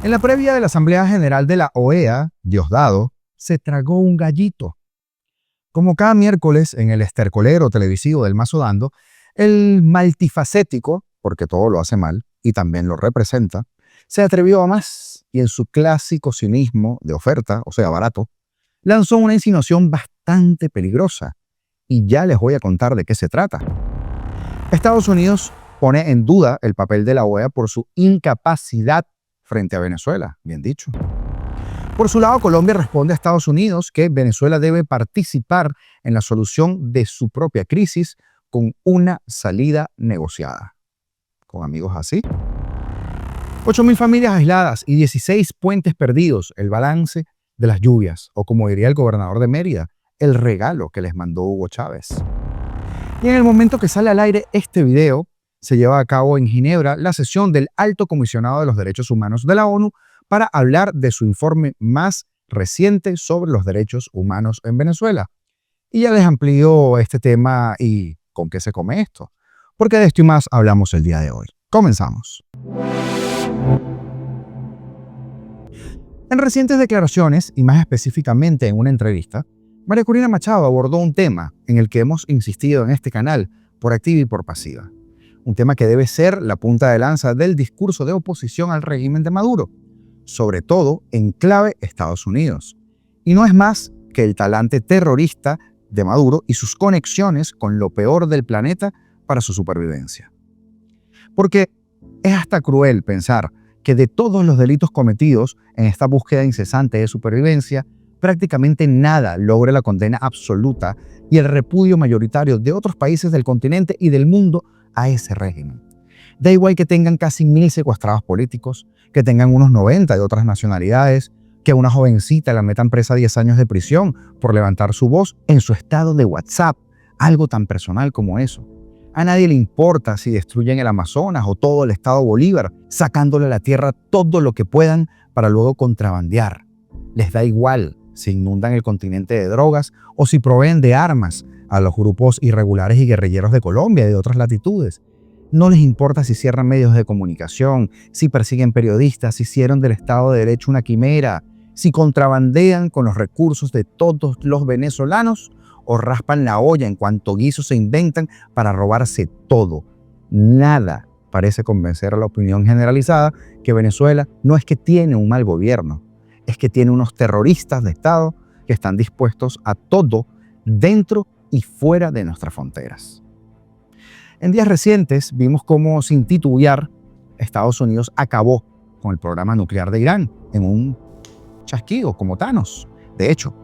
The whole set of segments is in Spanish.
En la previa de la Asamblea General de la OEA, Diosdado se tragó un gallito. Como cada miércoles en el estercolero televisivo del Mazo Dando, el multifacético, porque todo lo hace mal y también lo representa, se atrevió a más y en su clásico cinismo de oferta, o sea, barato, lanzó una insinuación bastante peligrosa. Y ya les voy a contar de qué se trata. Estados Unidos pone en duda el papel de la OEA por su incapacidad frente a Venezuela, bien dicho. Por su lado, Colombia responde a Estados Unidos que Venezuela debe participar en la solución de su propia crisis con una salida negociada. Con amigos así. 8.000 familias aisladas y 16 puentes perdidos, el balance de las lluvias, o como diría el gobernador de Mérida, el regalo que les mandó Hugo Chávez. Y en el momento que sale al aire este video, se lleva a cabo en Ginebra la sesión del Alto Comisionado de los Derechos Humanos de la ONU para hablar de su informe más reciente sobre los derechos humanos en Venezuela. Y ya les amplío este tema y con qué se come esto, porque de esto y más hablamos el día de hoy. Comenzamos. En recientes declaraciones, y más específicamente en una entrevista, María Corina Machado abordó un tema en el que hemos insistido en este canal por activa y por pasiva. Un tema que debe ser la punta de lanza del discurso de oposición al régimen de Maduro, sobre todo en clave Estados Unidos. Y no es más que el talante terrorista de Maduro y sus conexiones con lo peor del planeta para su supervivencia. Porque es hasta cruel pensar que de todos los delitos cometidos en esta búsqueda incesante de supervivencia, prácticamente nada logre la condena absoluta y el repudio mayoritario de otros países del continente y del mundo a ese régimen. Da igual que tengan casi 1.000 secuestrados políticos, que tengan unos 90 de otras nacionalidades, que a una jovencita la metan presa a 10 años de prisión por levantar su voz en su estado de WhatsApp, algo tan personal como eso. A nadie le importa si destruyen el Amazonas o todo el estado Bolívar, sacándole a la tierra todo lo que puedan para luego contrabandear. Les da igual si inundan el continente de drogas o si proveen de armas a los grupos irregulares y guerrilleros de Colombia y de otras latitudes. No les importa si cierran medios de comunicación, si persiguen periodistas, si hicieron del Estado de Derecho una quimera, si contrabandean con los recursos de todos los venezolanos o raspan la olla en cuanto guisos se inventan para robarse todo. Nada parece convencer a la opinión generalizada que Venezuela no es que tiene un mal gobierno, es que tiene unos terroristas de Estado que están dispuestos a todo dentro y fuera de nuestras fronteras. En días recientes vimos cómo, sin titubear, Estados Unidos acabó con el programa nuclear de Irán en un chasquido como Thanos. De hecho,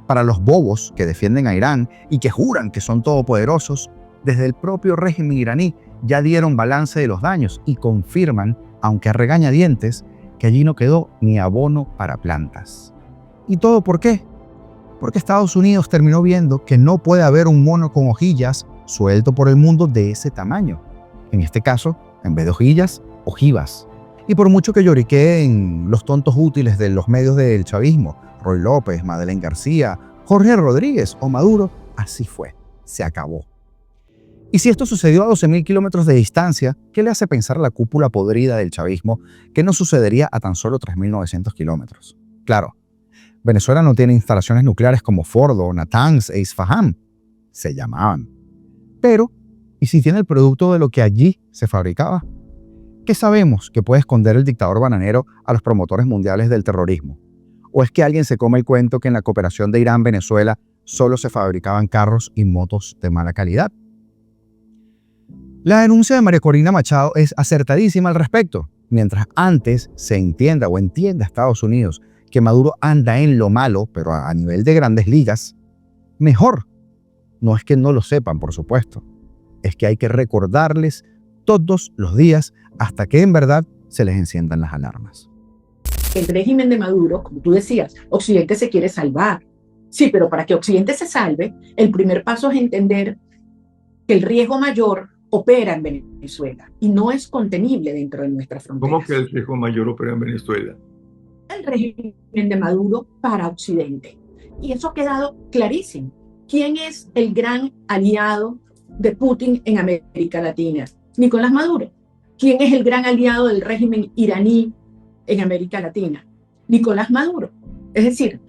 para los bobos que defienden a Irán y que juran que son todopoderosos, desde el propio régimen iraní ya dieron balance de los daños y confirman, aunque a regañadientes, que allí no quedó ni abono para plantas. ¿Y todo por qué? Porque Estados Unidos terminó viendo que no puede haber un mono con hojillas suelto por el mundo de ese tamaño. En este caso, en vez de hojillas, ojivas. Y por mucho que lloriqueen los tontos útiles de los medios del chavismo, Roy López, Madeleine García, Jorge Rodríguez o Maduro, así fue, se acabó. Y si esto sucedió a 12.000 kilómetros de distancia, ¿qué le hace pensar a la cúpula podrida del chavismo que no sucedería a tan solo 3.900 kilómetros? Claro, Venezuela no tiene instalaciones nucleares como Fordo, Natanz e Isfahán, se llamaban. Pero, ¿y si tiene el producto de lo que allí se fabricaba? ¿Qué sabemos que puede esconder el dictador bananero a los promotores mundiales del terrorismo? ¿O es que alguien se come el cuento que en la cooperación de Irán-Venezuela solo se fabricaban carros y motos de mala calidad? La denuncia de María Corina Machado es acertadísima al respecto. Mientras antes se entienda o entienda Estados Unidos que Maduro anda en lo malo, pero a nivel de grandes ligas, mejor. No es que no lo sepan, por supuesto. Es que hay que recordarles todos los días hasta que en verdad se les enciendan las alarmas. El régimen de Maduro, como tú decías, Occidente se quiere salvar. Sí, pero para que Occidente se salve, el primer paso es entender que el riesgo mayor opera en Venezuela y no es contenible dentro de nuestras fronteras. ¿Cómo que el riesgo mayor opera en Venezuela? El régimen de Maduro para Occidente. Y eso ha quedado clarísimo. ¿Quién es el gran aliado de Putin en América Latina? Nicolás Maduro. ¿Quién es el gran aliado del régimen iraní en América Latina, Nicolás Maduro. Es decir,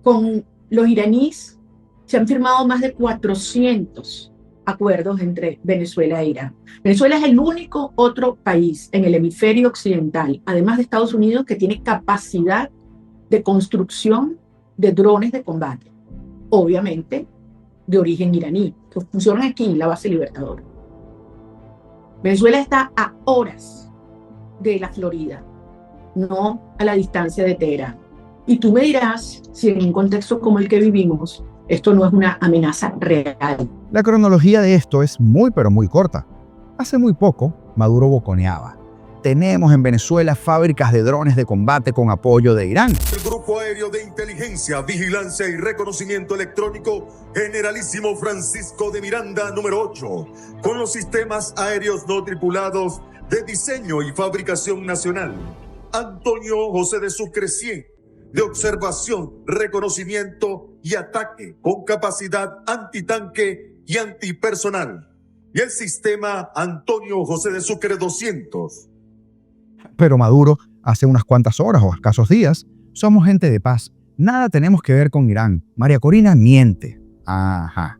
con los iraníes se han firmado más de 400 acuerdos entre Venezuela e Irán. Venezuela es el único otro país en el hemisferio occidental, además de Estados Unidos, que tiene capacidad de construcción de drones de combate, obviamente de origen iraní, que funcionan aquí en la base Libertador. Venezuela está a horas de la Florida, no a la distancia de Teherán. Y tú me dirás si en un contexto como el que vivimos, esto no es una amenaza real. La cronología de esto es muy pero muy corta. Hace muy poco, Maduro boconeaba: tenemos en Venezuela fábricas de drones de combate con apoyo de Irán. El Grupo Aéreo de Inteligencia, Vigilancia y Reconocimiento Electrónico Generalísimo Francisco de Miranda, número 8, con los sistemas aéreos no tripulados de diseño y fabricación nacional. Antonio José de Sucre 100, de observación, reconocimiento y ataque con capacidad antitanque y antipersonal. Y el sistema Antonio José de Sucre 200. Pero Maduro, hace unas cuantas horas o escasos días: somos gente de paz, nada tenemos que ver con Irán. María Corina miente. Ajá.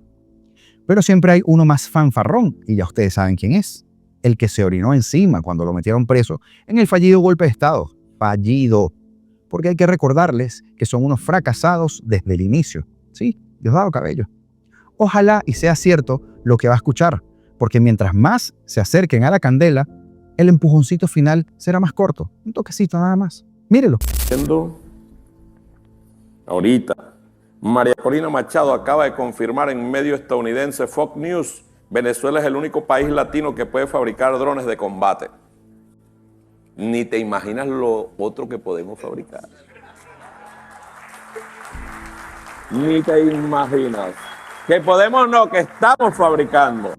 Pero siempre hay uno más fanfarrón, y ya ustedes saben quién es. El que se orinó encima cuando lo metieron preso en el fallido golpe de Estado. Fallido. Porque hay que recordarles que son unos fracasados desde el inicio. Sí, Diosdado Cabello. Ojalá y sea cierto lo que va a escuchar, porque mientras más se acerquen a la candela, el empujoncito final será más corto. Un toquecito nada más. Mírelo. Ahorita, María Corina Machado acaba de confirmar en medio estadounidense Fox News: Venezuela es el único país latino que puede fabricar drones de combate. Ni te imaginas lo otro que podemos fabricar. Ni te imaginas. Que podemos, no, que estamos fabricando.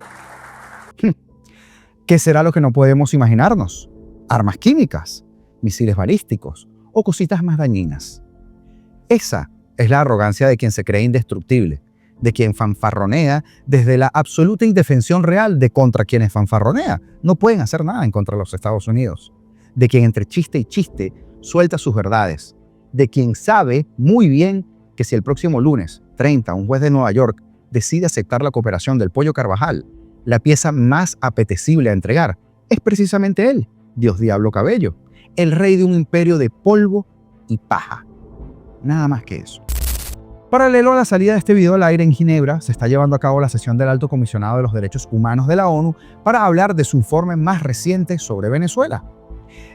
¿Qué será lo que no podemos imaginarnos? Armas químicas, misiles balísticos o cositas más dañinas. Esa es la arrogancia de quien se cree indestructible, de quien fanfarronea desde la absoluta indefensión real de contra quienes fanfarronea no pueden hacer nada en contra de los Estados Unidos, de quien entre chiste y chiste suelta sus verdades, de quien sabe muy bien que si el próximo lunes 30 un juez de Nueva York decide aceptar la cooperación del Pollo Carvajal, la pieza más apetecible a entregar es precisamente él, Diosdado Cabello, el rey de un imperio de polvo y paja. Nada más que eso. Paralelo a la salida de este video al aire en Ginebra, se está llevando a cabo la sesión del Alto Comisionado de los Derechos Humanos de la ONU para hablar de su informe más reciente sobre Venezuela.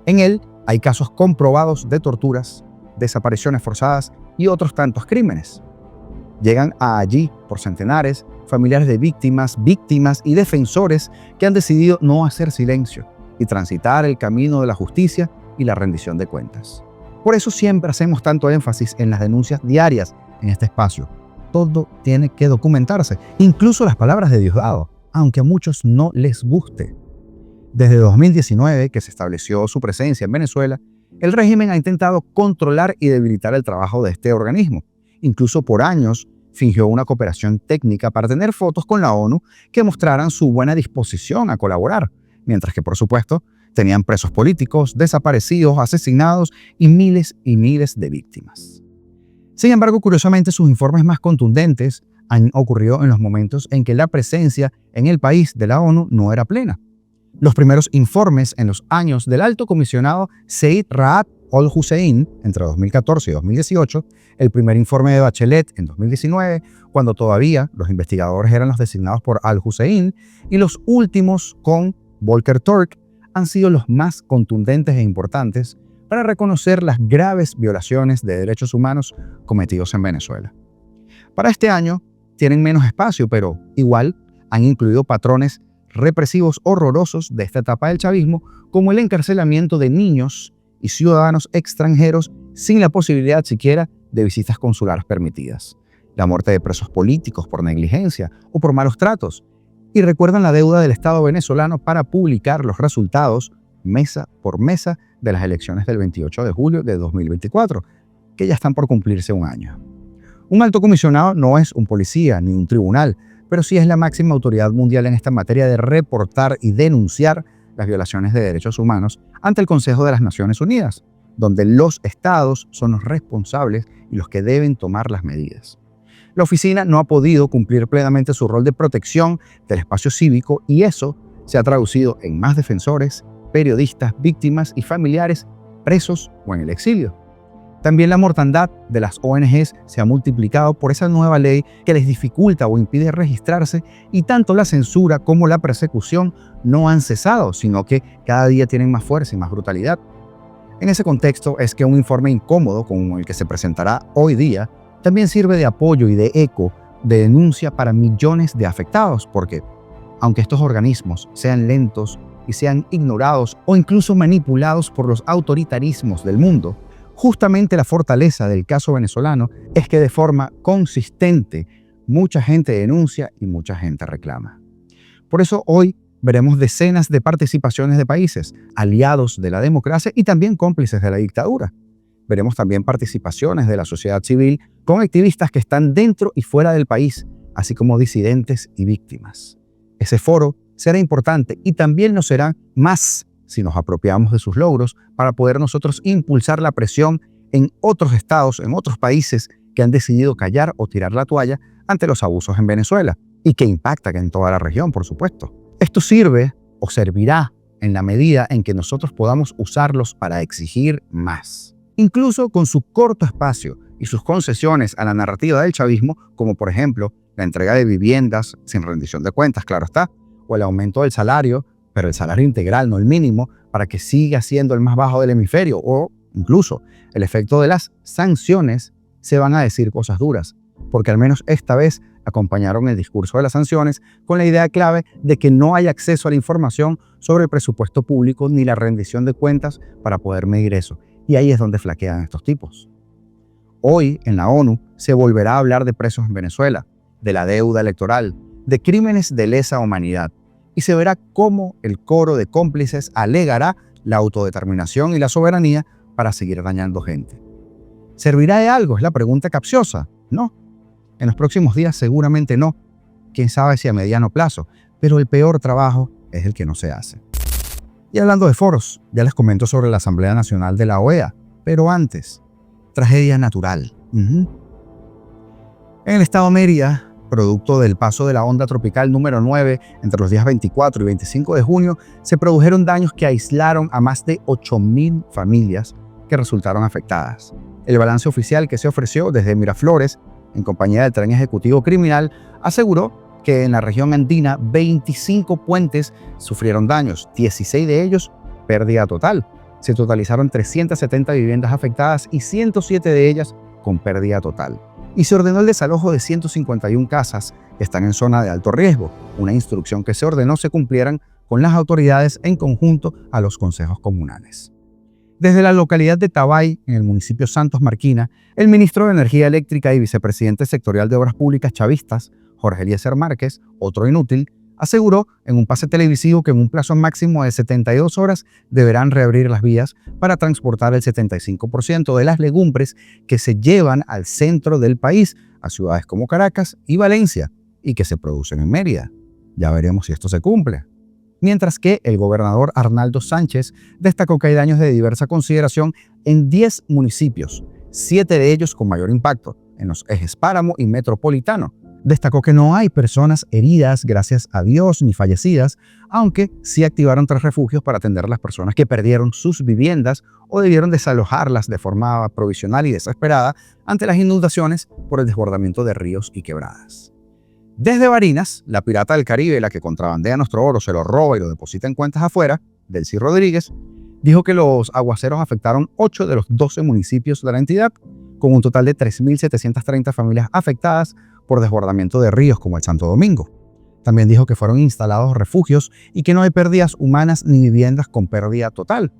En él hay casos comprobados de torturas, desapariciones forzadas y otros tantos crímenes. Llegan allí por centenares familiares de víctimas y defensores que han decidido no hacer silencio y transitar el camino de la justicia y la rendición de cuentas. Por eso siempre hacemos tanto énfasis en las denuncias diarias en este espacio. Todo tiene que documentarse, incluso las palabras de Diosdado, aunque a muchos no les guste. Desde 2019, que se estableció su presencia en Venezuela, el régimen ha intentado controlar y debilitar el trabajo de este organismo. Incluso por años fingió una cooperación técnica para tener fotos con la ONU que mostraran su buena disposición a colaborar, mientras que, por supuesto, tenían presos políticos, desaparecidos, asesinados y miles de víctimas. Sin embargo, curiosamente, sus informes más contundentes han ocurrido en los momentos en que la presencia en el país de la ONU no era plena. Los primeros informes en los años del alto comisionado Zeid Ra'ad al-Hussein entre 2014 y 2018, el primer informe de Bachelet en 2019, cuando todavía los investigadores eran los designados por al-Hussein, y los últimos con Volker Turk han sido los más contundentes e importantes para reconocer las graves violaciones de derechos humanos cometidos en Venezuela. Para este año tienen menos espacio, pero igual han incluido patrones represivos horrorosos de esta etapa del chavismo, como el encarcelamiento de niños y ciudadanos extranjeros sin la posibilidad siquiera de visitas consulares permitidas, la muerte de presos políticos por negligencia o por malos tratos, y recuerdan la deuda del Estado venezolano para publicar los resultados mesa por mesa de las elecciones del 28 de julio de 2024, que ya están por cumplirse un año. Un alto comisionado no es un policía ni un tribunal, pero sí es la máxima autoridad mundial en esta materia de reportar y denunciar las violaciones de derechos humanos ante el Consejo de las Naciones Unidas, donde los estados son los responsables y los que deben tomar las medidas. La oficina no ha podido cumplir plenamente su rol de protección del espacio cívico y eso se ha traducido en más defensores, periodistas, víctimas y familiares presos o en el exilio. También la mortandad de las ONGs se ha multiplicado por esa nueva ley que les dificulta o impide registrarse y tanto la censura como la persecución no han cesado, sino que cada día tienen más fuerza y más brutalidad. En ese contexto es que un informe incómodo como el que se presentará hoy día también sirve de apoyo y de eco de denuncia para millones de afectados, porque aunque estos organismos sean lentos y sean ignorados o incluso manipulados por los autoritarismos del mundo, justamente la fortaleza del caso venezolano es que de forma consistente mucha gente denuncia y mucha gente reclama. Por eso hoy veremos decenas de participaciones de países, aliados de la democracia y también cómplices de la dictadura. Veremos también participaciones de la sociedad civil con activistas que están dentro y fuera del país, así como disidentes y víctimas. Ese foro será importante y también lo será más si nos apropiamos de sus logros para poder nosotros impulsar la presión en otros estados, en otros países que han decidido callar o tirar la toalla ante los abusos en Venezuela y que impactan en toda la región, por supuesto. Esto sirve o servirá en la medida en que nosotros podamos usarlos para exigir más. Incluso con su corto espacio y sus concesiones a la narrativa del chavismo, como por ejemplo la entrega de viviendas sin rendición de cuentas, claro está, o el aumento del salario, pero el salario integral, no el mínimo, para que siga siendo el más bajo del hemisferio, o incluso el efecto de las sanciones, se van a decir cosas duras, porque al menos esta vez acompañaron el discurso de las sanciones con la idea clave de que no hay acceso a la información sobre el presupuesto público ni la rendición de cuentas para poder medir eso. Y ahí es donde flaquean estos tipos. Hoy, en la ONU, se volverá a hablar de presos en Venezuela, de la deuda electoral, de crímenes de lesa humanidad, y se verá cómo el coro de cómplices alegará la autodeterminación y la soberanía para seguir dañando gente. ¿Servirá de algo? Es la pregunta capciosa. No. En los próximos días seguramente no. Quién sabe si a mediano plazo, pero el peor trabajo es el que no se hace. Y hablando de foros, ya les comento sobre la Asamblea Nacional de la OEA, pero antes, tragedia natural. En el estado Mérida, producto del paso de la onda tropical número 9 entre los días 24 y 25 de junio, se produjeron daños que aislaron a más de 8.000 familias que resultaron afectadas. El balance oficial que se ofreció desde Miraflores, en compañía del Tren Ejecutivo Criminal, aseguró que en la región andina 25 puentes sufrieron daños, 16 de ellos pérdida total. Se totalizaron 370 viviendas afectadas y 107 de ellas con pérdida total. Y se ordenó el desalojo de 151 casas que están en zona de alto riesgo, una instrucción que se ordenó se cumplieran con las autoridades en conjunto a los consejos comunales. Desde la localidad de Tabay, en el municipio Santos Marquina, el ministro de Energía Eléctrica y vicepresidente sectorial de Obras Públicas chavistas, Jorge Eliezer Márquez, otro inútil, aseguró en un pase televisivo que en un plazo máximo de 72 horas deberán reabrir las vías para transportar el 75% de las legumbres que se llevan al centro del país, a ciudades como Caracas y Valencia, y que se producen en Mérida. Ya veremos si esto se cumple. Mientras que el gobernador Arnaldo Sánchez destacó que hay daños de diversa consideración en 10 municipios, 7 de ellos con mayor impacto, en los ejes Páramo y Metropolitano. Destacó que no hay personas heridas, gracias a Dios, ni fallecidas, aunque sí activaron 3 refugios para atender a las personas que perdieron sus viviendas o debieron desalojarlas de forma provisional y desesperada ante las inundaciones por el desbordamiento de ríos y quebradas. Desde Barinas, la pirata del Caribe, la que contrabandea nuestro oro, se lo roba y lo deposita en cuentas afuera, Delcy Rodríguez, dijo que los aguaceros afectaron 8 de los 12 municipios de la entidad, con un total de 3.730 familias afectadas por desbordamiento de ríos como el Santo Domingo. También dijo que fueron instalados refugios y que no hay pérdidas humanas ni viviendas con pérdida total.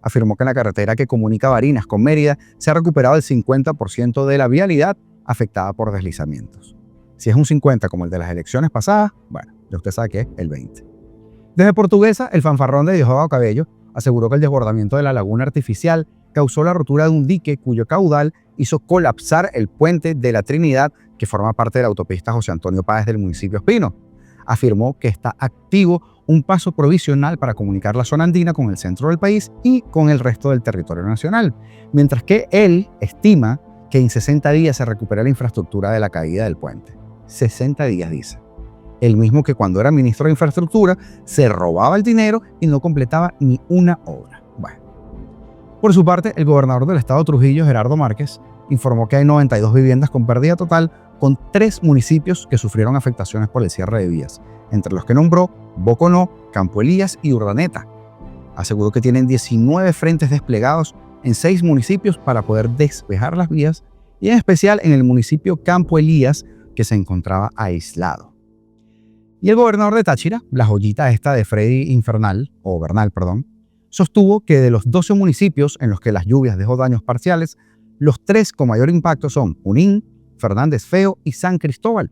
Afirmó que en la carretera que comunica Barinas con Mérida se ha recuperado el 50% de la vialidad afectada por deslizamientos. Si es un 50 como el de las elecciones pasadas, bueno, ya usted sabe que es el 20. Desde Portuguesa, el fanfarrón de Diosdado Cabello aseguró que el desbordamiento de la laguna artificial causó la rotura de un dique cuyo caudal hizo colapsar el puente de la Trinidad que forma parte de la autopista José Antonio Páez del municipio Espino. Afirmó que está activo un paso provisional para comunicar la zona andina con el centro del país y con el resto del territorio nacional, mientras que él estima que en 60 días se recupera la infraestructura de la caída del puente. 60 días, dice. El mismo que cuando era ministro de Infraestructura se robaba el dinero y no completaba ni una obra. Bueno. Por su parte, el gobernador del estado Trujillo, Gerardo Márquez, informó que hay 92 viviendas con pérdida total, con 3 municipios que sufrieron afectaciones por el cierre de vías, entre los que nombró Boconó, Campo Elías y Urdaneta. Aseguró que tienen 19 frentes desplegados en 6 municipios para poder despejar las vías, y en especial en el municipio Campo Elías, que se encontraba aislado. Y el gobernador de Táchira, la joyita esta de Freddy Bernal, sostuvo que de los 12 municipios en los que las lluvias dejó daños parciales, los 3 con mayor impacto son Junín, Fernández Feo y San Cristóbal.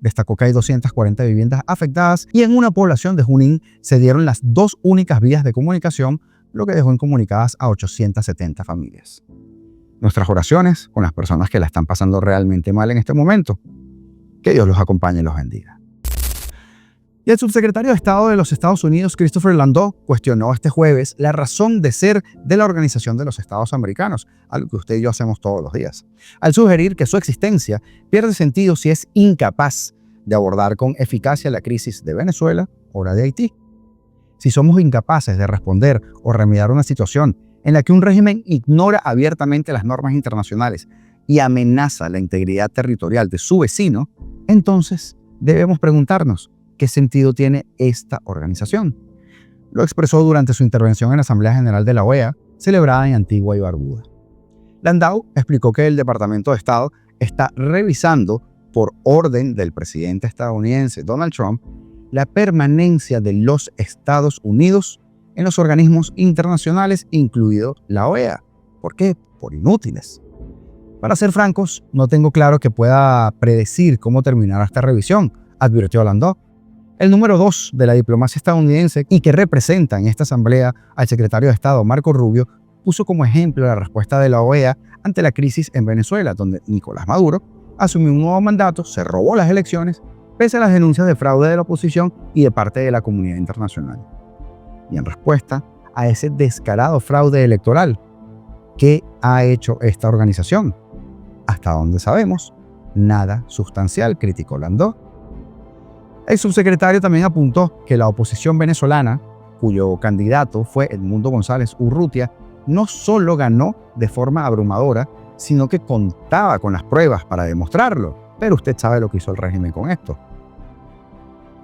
Destacó que hay 240 viviendas afectadas y en una población de Junín se dieron las 2 únicas vías de comunicación, lo que dejó incomunicadas a 870 familias. Nuestras oraciones con las personas que la están pasando realmente mal en este momento. Que Dios los acompañe y los bendiga. Y el subsecretario de Estado de los Estados Unidos, Christopher Landau, cuestionó este jueves la razón de ser de la Organización de los Estados Americanos, algo que usted y yo hacemos todos los días, al sugerir que su existencia pierde sentido si es incapaz de abordar con eficacia la crisis de Venezuela o la de Haití. Si somos incapaces de responder o remediar una situación en la que un régimen ignora abiertamente las normas internacionales y amenaza la integridad territorial de su vecino, entonces debemos preguntarnos, ¿qué sentido tiene esta organización? Lo expresó durante su intervención en la Asamblea General de la OEA, celebrada en Antigua y Barbuda. Landau explicó que el Departamento de Estado está revisando, por orden del presidente estadounidense Donald Trump, la permanencia de los Estados Unidos en los organismos internacionales, incluido la OEA. ¿Por qué? Por inútiles. Para ser francos, no tengo claro que pueda predecir cómo terminará esta revisión, advirtió Landau. El número 2 de la diplomacia estadounidense y que representa en esta asamblea al secretario de Estado Marco Rubio puso como ejemplo la respuesta de la OEA ante la crisis en Venezuela, donde Nicolás Maduro asumió un nuevo mandato, se robó las elecciones, pese a las denuncias de fraude de la oposición y de parte de la comunidad internacional. Y en respuesta a ese descarado fraude electoral, ¿qué ha hecho esta organización? Hasta donde sabemos, nada sustancial, criticó Landau. El subsecretario también apuntó que la oposición venezolana, cuyo candidato fue Edmundo González Urrutia, no solo ganó de forma abrumadora, sino que contaba con las pruebas para demostrarlo. Pero usted sabe lo que hizo el régimen con esto.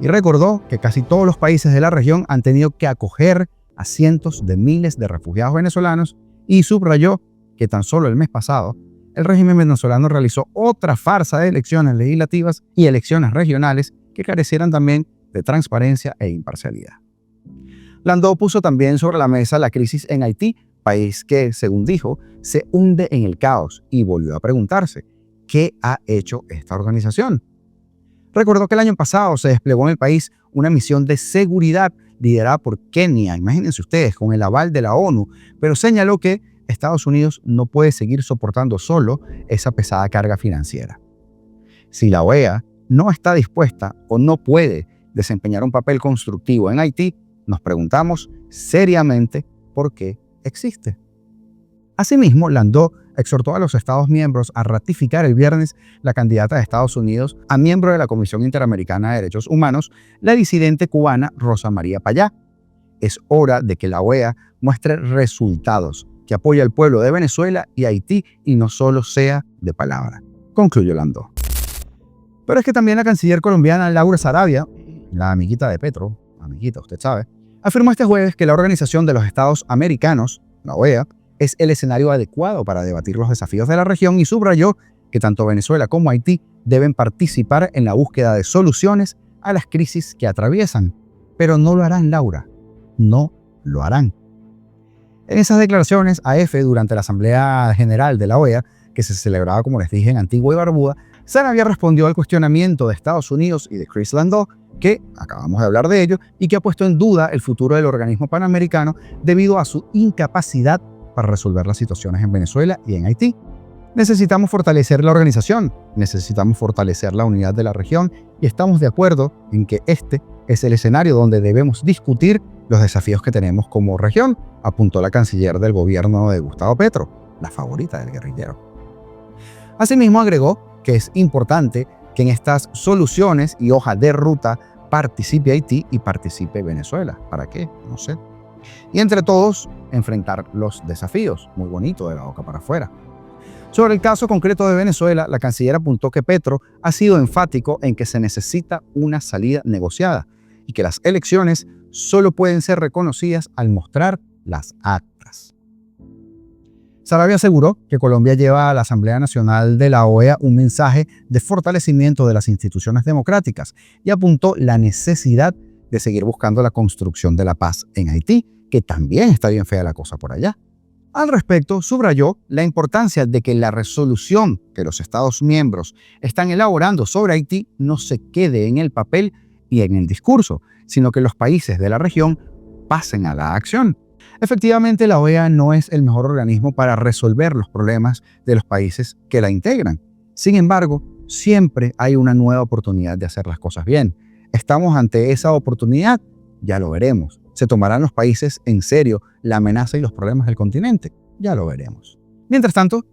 Y recordó que casi todos los países de la región han tenido que acoger a cientos de miles de refugiados venezolanos y subrayó que tan solo el mes pasado el régimen venezolano realizó otra farsa de elecciones legislativas y elecciones regionales que carecieran también de transparencia e imparcialidad. Landau puso también sobre la mesa la crisis en Haití, país que, según dijo, se hunde en el caos, y volvió a preguntarse, ¿qué ha hecho esta organización? Recordó que el año pasado se desplegó en el país una misión de seguridad liderada por Kenia, imagínense ustedes, con el aval de la ONU, pero señaló que Estados Unidos no puede seguir soportando solo esa pesada carga financiera. Si la OEA no está dispuesta o no puede desempeñar un papel constructivo en Haití, nos preguntamos seriamente por qué existe. Asimismo, Landau exhortó a los Estados miembros a ratificar el viernes la candidata de Estados Unidos a miembro de la Comisión Interamericana de Derechos Humanos, la disidente cubana Rosa María Payá. Es hora de que la OEA muestre resultados, que apoye al pueblo de Venezuela y Haití y no solo sea de palabra, concluyó Landau. Pero es que también la canciller colombiana Laura Sarabia, la amiguita de Petro, amiguita, usted sabe, afirmó este jueves que la Organización de los Estados Americanos, la OEA, es el escenario adecuado para debatir los desafíos de la región y subrayó que tanto Venezuela como Haití deben participar en la búsqueda de soluciones a las crisis que atraviesan. Pero no lo harán, Laura, no lo harán. En esas declaraciones, AF, durante la Asamblea General de la OEA, que se celebraba, como les dije, en Antigua y Barbuda, Sarabia respondió al cuestionamiento de Estados Unidos y de Chris Landau, que acabamos de hablar de ello, y que ha puesto en duda el futuro del organismo panamericano debido a su incapacidad para resolver las situaciones en Venezuela y en Haití. Necesitamos fortalecer la organización, necesitamos fortalecer la unidad de la región y estamos de acuerdo en que este es el escenario donde debemos discutir los desafíos que tenemos como región, apuntó la canciller del gobierno de Gustavo Petro, la favorita del guerrillero. Asimismo, agregó que es importante que en estas soluciones y hoja de ruta participe Haití y participe Venezuela. ¿Para qué? No sé. Y entre todos, enfrentar los desafíos. Muy bonito, de la boca para afuera. Sobre el caso concreto de Venezuela, la canciller apuntó que Petro ha sido enfático en que se necesita una salida negociada y que las elecciones solo pueden ser reconocidas al mostrar las actas. Sarabia aseguró que Colombia lleva a la Asamblea Nacional de la OEA un mensaje de fortalecimiento de las instituciones democráticas y apuntó la necesidad de seguir buscando la construcción de la paz en Haití, que también está bien fea la cosa por allá. Al respecto, subrayó la importancia de que la resolución que los Estados miembros están elaborando sobre Haití no se quede en el papel y en el discurso, sino que los países de la región pasen a la acción. Efectivamente, la OEA no es el mejor organismo para resolver los problemas de los países que la integran. Sin embargo, siempre hay una nueva oportunidad de hacer las cosas bien. ¿Estamos ante esa oportunidad? Ya lo veremos. ¿Se tomarán los países en serio la amenaza y los problemas del continente? Ya lo veremos. Mientras tanto,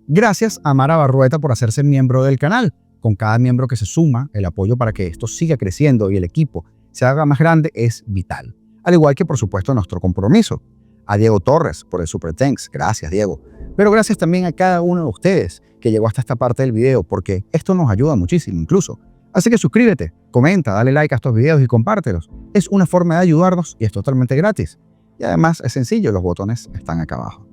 gracias a Mara Barrueta por hacerse miembro del canal. Con cada miembro que se suma, el apoyo para que esto siga creciendo y el equipo se haga más grande es vital. Al igual que, por supuesto, nuestro compromiso. A Diego Torres por el Super Thanks. Gracias, Diego. Pero gracias también a cada uno de ustedes que llegó hasta esta parte del video, porque esto nos ayuda muchísimo incluso. Así que suscríbete, comenta, dale like a estos videos y compártelos. Es una forma de ayudarnos y es totalmente gratis. Y además es sencillo, los botones están acá abajo.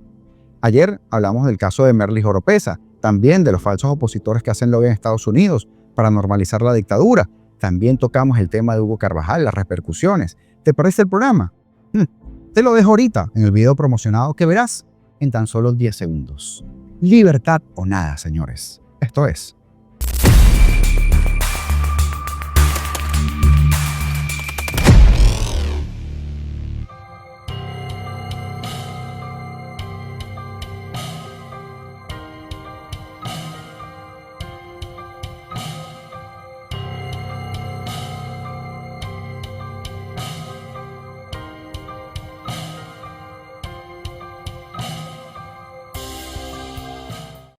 Ayer hablamos del caso de Merlis Oropesa, también de los falsos opositores que hacen lobby en Estados Unidos para normalizar la dictadura. También tocamos el tema de Hugo Carvajal, las repercusiones. ¿Te parece el programa? Te lo dejo ahorita en el video promocionado que verás en tan solo 10 segundos. Libertad o nada, señores. Esto es